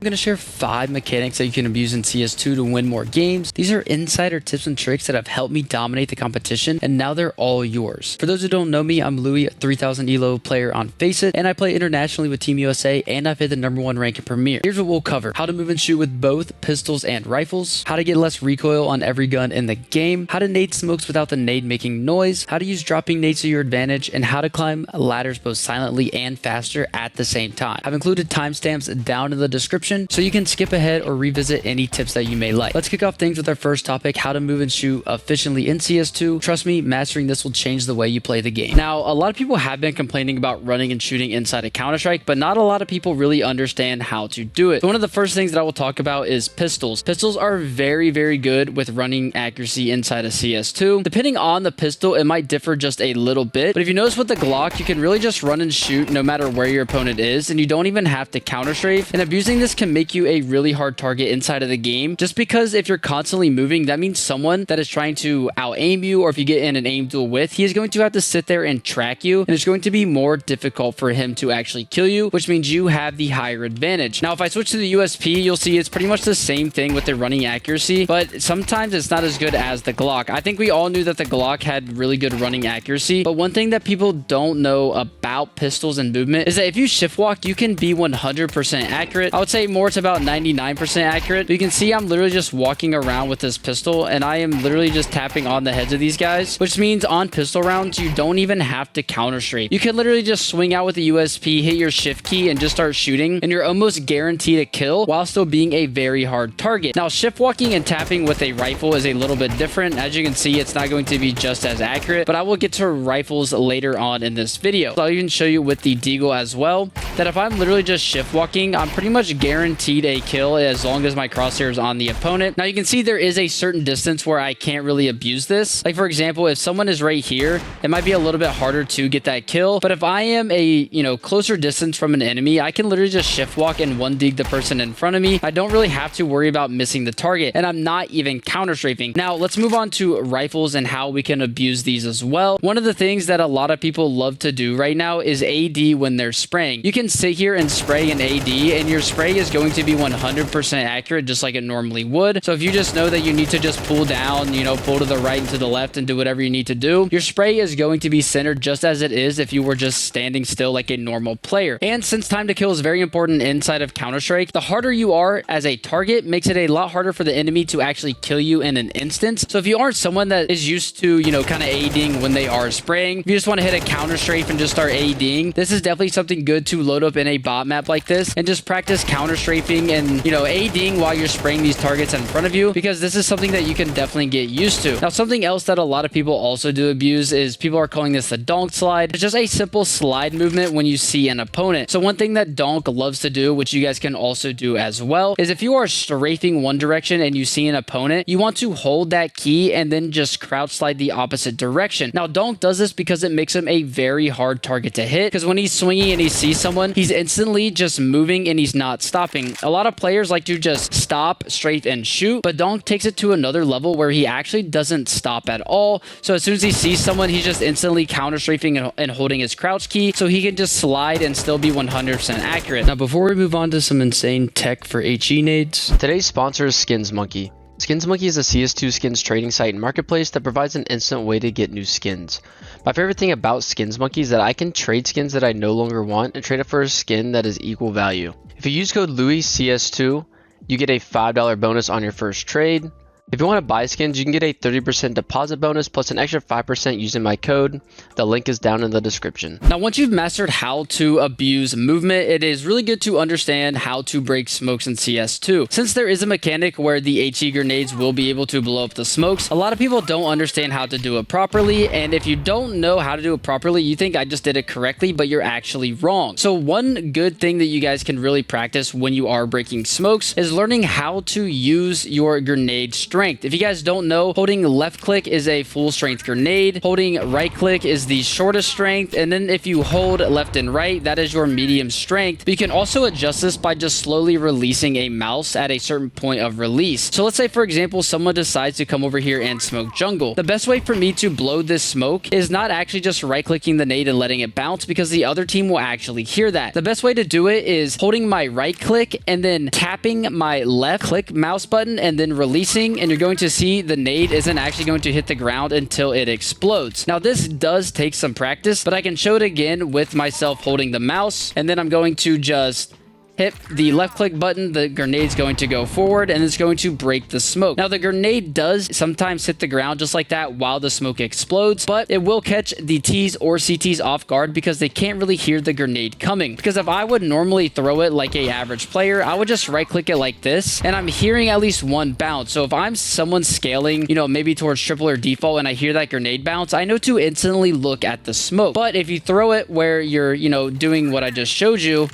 I'm going to share 5 mechanics that you can abuse in CS2 to win more games. These are insider tips and tricks that have helped me dominate the competition, and now they're all yours. For those who don't know me, I'm Louis, a 3000 elo player on Faceit, and I play internationally with Team USA, and I've hit the #1 rank in Premier. Here's what we'll cover: how to move and shoot with both pistols and rifles, how to get less recoil on every gun in the game, how to nade smokes without the nade making noise, how to use dropping nades to your advantage, and how to climb ladders both silently and faster at the same time. I've included timestamps down in the description, so you can skip ahead or revisit any tips that you may like. Let's kick off things with our first topic: how to move and shoot efficiently in CS2. Trust me, mastering this will change the way you play the game. Now, a lot of people have been complaining about running and shooting inside of Counter-Strike, but not a lot of people really understand how to do it. So one of the first things that I will talk about is pistols. Pistols are very, very good with running accuracy inside of CS2. Depending on the pistol, it might differ just a little bit, but if you notice with the Glock, you can really just run and shoot no matter where your opponent is, and you don't even have to counter strafe, and abusing this can make you a really hard target inside of the game, just because if you're constantly moving, that means someone that is trying to out aim you, or if you get in an aim duel with, he is going to have to sit there and track you, and it's going to be more difficult for him to actually kill you, which means you have the higher advantage. Now, if I switch to the USP, you'll see it's pretty much the same thing with the running accuracy, but sometimes it's not as good as the Glock. I think we all knew that the Glock had really good running accuracy, but one thing that people don't know about pistols and movement is that if you shift walk, you can be 100% accurate. I would say more to about 99% accurate. But you can see I'm literally just walking around with this pistol, and I am literally just tapping on the heads of these guys, which means on pistol rounds, you don't even have to counter strafe. You can literally just swing out with the USP, hit your shift key, and just start shooting, and you're almost guaranteed a kill while still being a very hard target. Now, shift walking and tapping with a rifle is a little bit different. As you can see, it's not going to be just as accurate, but I will get to rifles later on in this video. So I'll even show you with the deagle as well, that if I'm literally just shift walking, I'm pretty much guaranteed a kill as long as my crosshair is on the opponent. Now, you can see there is a certain distance where I can't really abuse this. Like, for example, if someone is right here, it might be a little bit harder to get that kill, but if I am a closer distance from an enemy, I can literally just shift walk and one dig the person in front of me. I don't really have to worry about missing the target, and I'm not even counter strafing. Now, let's move on to rifles and how we can abuse these as well. One of the things that a lot of people love to do right now is AD when they're spraying. You can sit here and spray an AD, and your spray is going to be 100% accurate, just like it normally would. So if you just know that you need to just pull down, pull to the right and to the left and do whatever you need to do, your spray is going to be centered just as it is if you were just standing still like a normal player. And since time to kill is very important inside of Counter-Strike, the harder you are as a target makes it a lot harder for the enemy to actually kill you in an instance. So if you aren't someone that is used to, kind of ADing when they are spraying, if you just want to hit a counter strafe and just start ADing, this is definitely something good to load up in a bot map like this and just practice counter strafing and, ADing while you're spraying these targets in front of you, because this is something that you can definitely get used to. Now, something else that a lot of people also do abuse is people are calling this the donk slide. It's just a simple slide movement when you see an opponent. So one thing that donk loves to do, which you guys can also do as well, is if you are strafing one direction and you see an opponent, you want to hold that key and then just crouch slide the opposite direction. Now, donk does this because it makes him a very hard target to hit, because when he's swinging and he sees someone, he's instantly just moving and he's not stopping. A lot of players like to just stop, strafe, and shoot, but donk takes it to another level where he actually doesn't stop at all. So as soon as he sees someone, he's just instantly counter strafing and holding his crouch key, so he can just slide and still be 100% accurate. Now, before we move on to some insane tech for HE Nades, today's sponsor is Skins Monkey. Skins Monkey is a CS2 skins trading site and marketplace that provides an instant way to get new skins. My favorite thing about Skins Monkey is that I can trade skins that I no longer want and trade it for a skin that is equal value. If you use code LOUISCS2, you get a $5 bonus on your first trade. If you want to buy skins, you can get a 30% deposit bonus plus an extra 5% using my code. The link is down in the description. Now, once you've mastered how to abuse movement, it is really good to understand how to break smokes in CS2. Since there is a mechanic where the HE grenades will be able to blow up the smokes, a lot of people don't understand how to do it properly, and if you don't know how to do it properly, you think I just did it correctly, but you're actually wrong. So one good thing that you guys can really practice when you are breaking smokes is learning how to use your grenade strength. strength. If you guys don't know, holding left click is a full strength grenade. Holding right click is the shortest strength. And then if you hold left and right, that is your medium strength. But you can also adjust this by just slowly releasing a mouse at a certain point of release. So let's say, for example, someone decides to come over here and smoke jungle. The best way for me to blow this smoke is not actually just right clicking the nade and letting it bounce, because the other team will actually hear that. The best way to do it is holding my right click and then tapping my left click mouse button and then releasing, and you're going to see the nade isn't actually going to hit the ground until it explodes. Now this does take some practice, but I can show it again with myself holding the mouse, and then I'm going to just hit the left click button, the grenade's going to go forward and it's going to break the smoke. Now the grenade does sometimes hit the ground just like that while the smoke explodes, but it will catch the Ts or CTs off guard because they can't really hear the grenade coming. Because if I would normally throw it like a average player, I would just right click it like this and I'm hearing at least one bounce. So if I'm someone scaling, you know, maybe towards triple or default and I hear that grenade bounce, I know to instantly look at the smoke. But if you throw it where you're, you know, doing what I just showed you,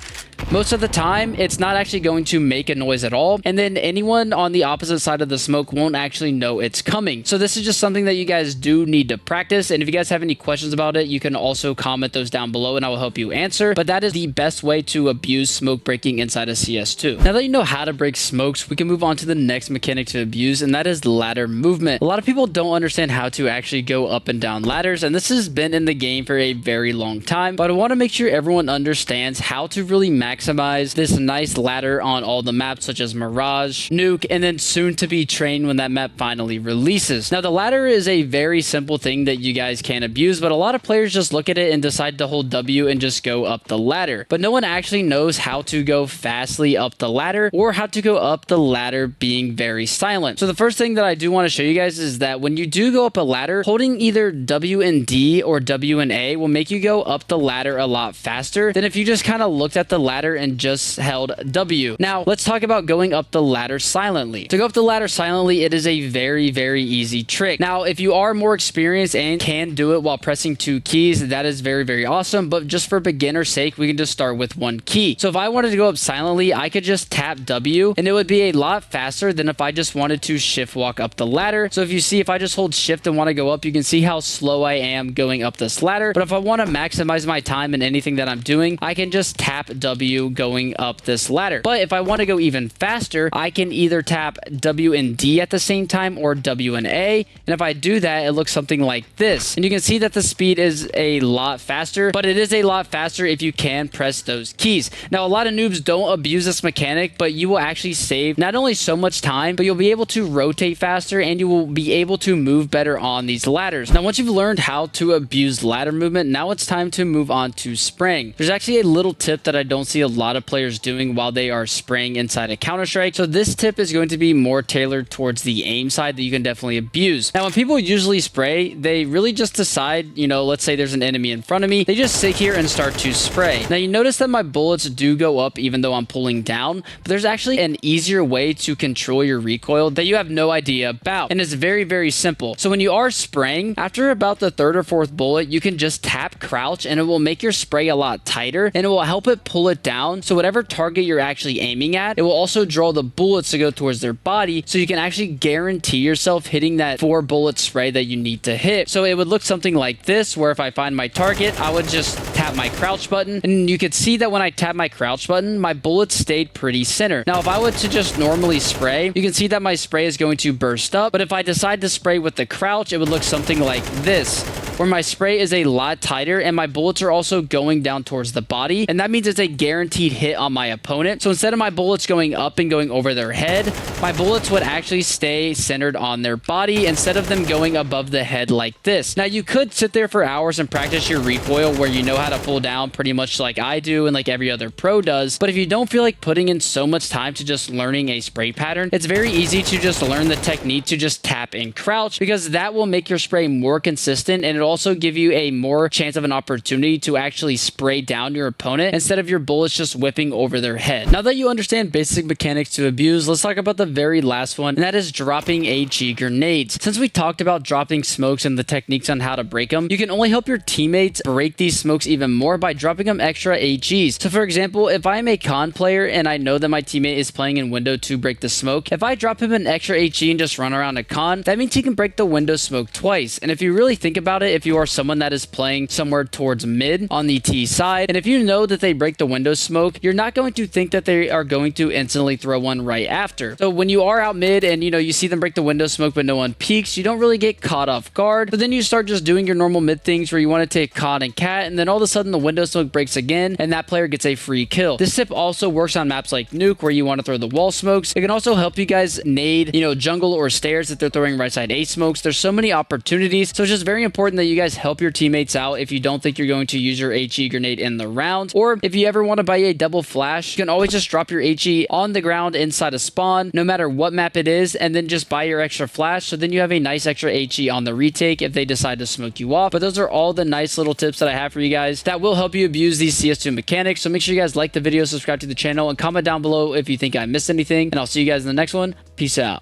most of the time, it's not actually going to make a noise at all. And then anyone on the opposite side of the smoke won't actually know it's coming. So this is just something that you guys do need to practice. And if you guys have any questions about it, you can also comment those down below and I will help you answer. But that is the best way to abuse smoke breaking inside of CS2. Now that you know how to break smokes, we can move on to the next mechanic to abuse, and that is ladder movement. A lot of people don't understand how to actually go up and down ladders, and this has been in the game for a very long time. But I want to make sure everyone understands how to really maximize this nice ladder on all the maps such as Mirage, Nuke, and then soon to be Train when that map finally releases. Now the ladder is a very simple thing that you guys can abuse, but a lot of players just look at it and decide to hold W and just go up the ladder. But no one actually knows how to go fastly up the ladder or how to go up the ladder being very silent. So the first thing that I do want to show you guys is that when you do go up a ladder, holding either W and D or W and A will make you go up the ladder a lot faster than if you just kind of looked at the ladder and just held W. Now, let's talk about going up the ladder silently. To go up the ladder silently, it is a very, very easy trick. Now, if you are more experienced and can do it while pressing 2 keys, that is very, very awesome. But just for beginner's sake, we can just start with 1 key. So if I wanted to go up silently, I could just tap W and it would be a lot faster than if I just wanted to shift walk up the ladder. So if you see, if I just hold shift and want to go up, you can see how slow I am going up this ladder. But if I want to maximize my time in anything that I'm doing, I can just tap W going up this ladder. But if I want to go even faster, I can either tap W and D at the same time or W and A. And if I do that, it looks something like this. And you can see that the speed is a lot faster, but it is a lot faster if you can press those keys. Now, a lot of noobs don't abuse this mechanic, but you will actually save not only so much time, but you'll be able to rotate faster and you will be able to move better on these ladders. Now, once you've learned how to abuse ladder movement, now it's time to move on to spraying. There's actually a little tip that I don't see a lot of players doing while they are spraying inside a Counter-Strike. So this tip is going to be more tailored towards the aim side that you can definitely abuse. Now, when people usually spray, they really just decide, you know, let's say there's an enemy in front of me, they just sit here and start to spray. Now, you notice that my bullets do go up even though I'm pulling down, but there's actually an easier way to control your recoil that you have no idea about. And it's very, very simple. So when you are spraying, after about the 3rd or 4th bullet, you can just tap crouch and it will make your spray a lot tighter and it will help it pull it down. So whatever target you're actually aiming at, it will also draw the bullets to go towards their body. So you can actually guarantee yourself hitting that 4 bullet spray that you need to hit. So it would look something like this, where if I find my target, I would just tap my crouch button. And you could see that when I tap my crouch button, my bullets stayed pretty center. Now, if I were to just normally spray, you can see that my spray is going to burst up. But if I decide to spray with the crouch, it would look something like this, where my spray is a lot tighter and my bullets are also going down towards the body. And that means it's a guaranteed hit on my opponent. So instead of my bullets going up and going over their head, my bullets would actually stay centered on their body instead of them going above the head like this. Now, you could sit there for hours and practice your recoil where you know how to pull down pretty much like I do and like every other pro does. But if you don't feel like putting in so much time to just learning a spray pattern, it's very easy to just learn the technique to just tap and crouch, because that will make your spray more consistent and it'll it'll also give you a more chance of an opportunity to actually spray down your opponent instead of your bullets just whipping over their head. Now that you understand basic mechanics to abuse, let's talk about the very last one, and that is dropping HE grenades. Since we talked about dropping smokes and the techniques on how to break them, you can only help your teammates break these smokes even more by dropping them extra HEs. So for example, if I'm a con player and I know that my teammate is playing in window to break the smoke, if I drop him an extra HE and just run around a con, that means he can break the window smoke twice. And if you really think about it, if you are someone that is playing somewhere towards mid on the T side, and if you know that they break the window smoke, you're not going to think that they are going to instantly throw one right after. So when you are out mid and you see them break the window smoke but no one peeks, you don't really get caught off guard. But then you start just doing your normal mid things where you want to take con and cat, and then all of a sudden the window smoke breaks again and that player gets a free kill. This tip also works on maps like Nuke where you want to throw the wall smokes. It can also help you guys nade, jungle or stairs if they're throwing right side A smokes. There's so many opportunities. So it's just very important that you guys help your teammates out if you don't think you're going to use your HE grenade in the round. Or if you ever want to buy a double flash, you can always just drop your HE on the ground inside a spawn, no matter what map it is, and then just buy your extra flash. So then you have a nice extra HE on the retake if they decide to smoke you off. But those are all the nice little tips that I have for you guys that will help you abuse these CS2 mechanics. So make sure you guys like the video, subscribe to the channel, and comment down below if you think I missed anything. And I'll see you guys in the next one. Peace out.